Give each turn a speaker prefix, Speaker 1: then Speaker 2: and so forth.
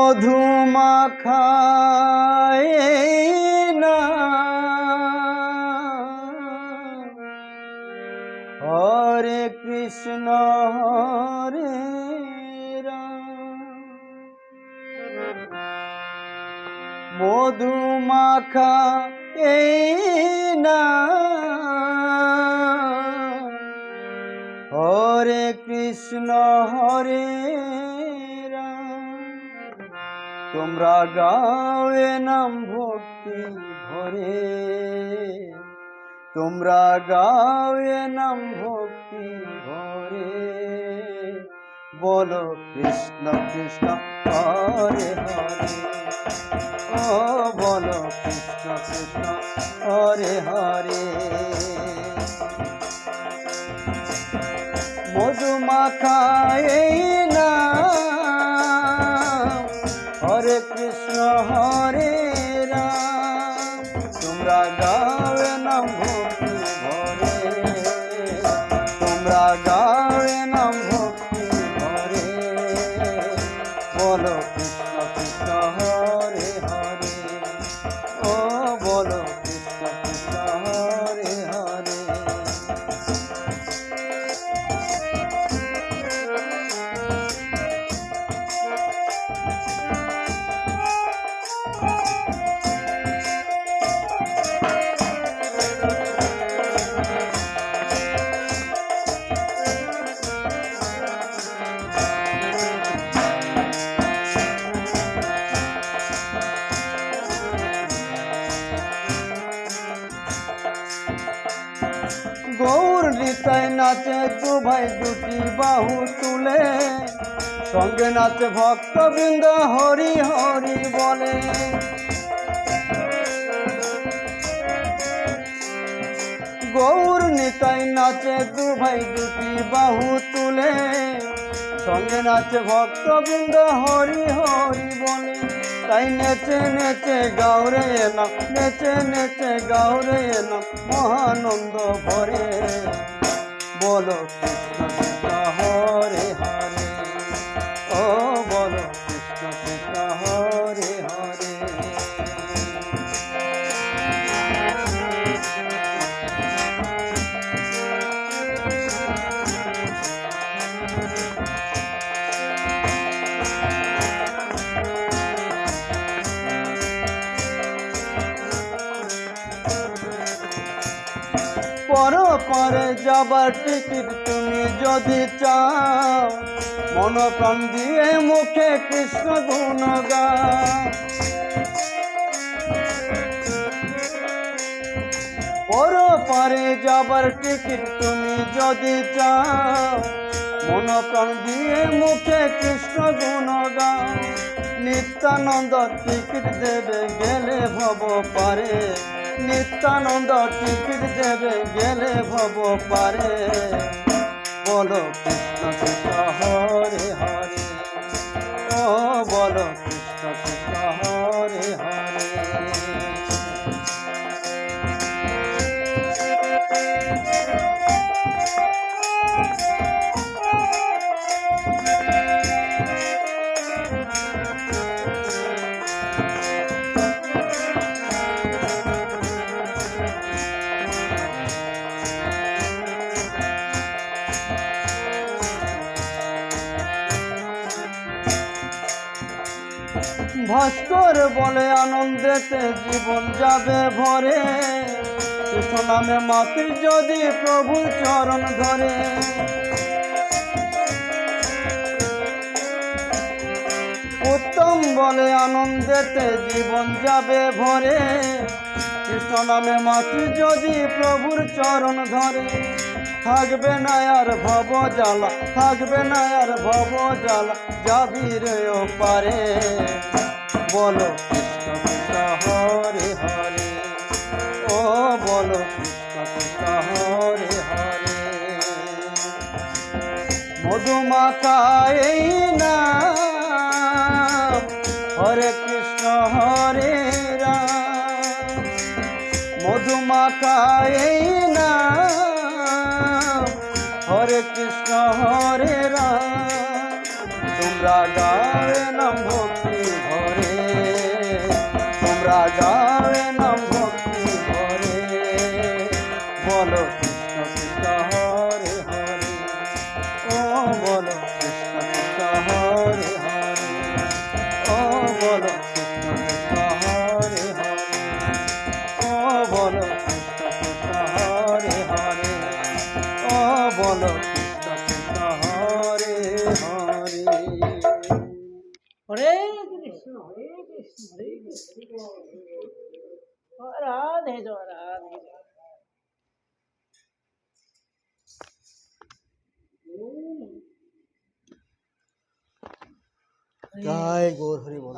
Speaker 1: মধু মাখায় না হরে কৃষ্ণ হরে রাম। মধু মাখায় না হরে কৃষ্ণ হরে রাম। তোমরা গাও এ নাম ভক্তি ভরে, তোমরা গাও এ নাম ভক্তি ভরে। বলো কৃষ্ণ কৃষ্ণ হরে হরে, ও বলো কৃষ্ণ কৃষ্ণ হরে হরে। মধু মাখায় না হরে কৃষ্ণ হরে রাম। তোমরা গাও নাম ভক্তি ভরে, তোমরা গাও নাম ভক্তি ভরে। বলো কৃষ্ণ কৃষ্ণ হরে হরে, ও বলো কৃষ্ণ কৃষ্ণ হরে হরে। গৌর নিতাই নাচে দু ভাই দুটি বাহু তুলে, সঙ্গে নাচে ভক্তবৃন্দ হরি হরি বলে। গৌর নিতাই নাচে দু ভাই দুটি বাহু তুলে, সঙ্গে নাচে ভক্তবৃন্দ হরি হরি বলে। তাই নেচে নেচে গাওরে এলাম, নেচে নেচে গাওরে এলাম মহানন্দ ভরে। বলো কৃষ্ণ কৃষ্ণ হরে হরে, ও বলো কৃষ্ণ কৃষ্ণ হরে হরে। পরে যাবার টিকিট তুমি যদি চাও, মন প্রাণ দিয়ে মুখে কৃষ্ণ গুণ গাও। পরে যাবার টিকিট তুমি যদি চাও, মন প্রাণ দিয়ে মুখে কৃষ্ণ গুণ গাও। নিত্যানন্দ টিকিট দেবে গেলে ভব পারে, নিত্যানন্দ টিকিট দেবে গেলে ভব পারে। বলো কৃষ্ণ কৃষ্ণ হরে হরে, ও বলো কৃষ্ণ কৃষ্ণ হরে হরে। ভাস্কর বলে আনন্দেতে জীবন যাবে ভরে, কৃষ্ণ নামে মাতৃ যদি প্রভু চরণ ধরে। উত্তম বলে আনন্দেতে জীবন যাবে ভরে, কৃষ্ণ নামে মাতৃ যদি প্রভুর চরণ ধরে। থাকবে না আর ভব জ্বালা, থাকবে না আর ভব জ্বালা, যাবি রে পারে। বলো কৃষ্ণ কৃষ্ণ হরে হরে, ও বলো কৃষ্ণ কৃষ্ণ হরে হরে। মধু মাখায় না হরে কৃষ্ণ হরে রাম। মধু মাখায় না হরে কৃষ্ণ হরে রাম। তোমরা গাও নাম ভক্তি কৃষ্ণ কৃষ্ণ হরে হরে।
Speaker 2: হরে কৃষ্ণ হরে কৃষ্ণ হরে কৃষ্ণ রাধে জয় রাধে জয়।
Speaker 1: জয় গৌর হরি বল।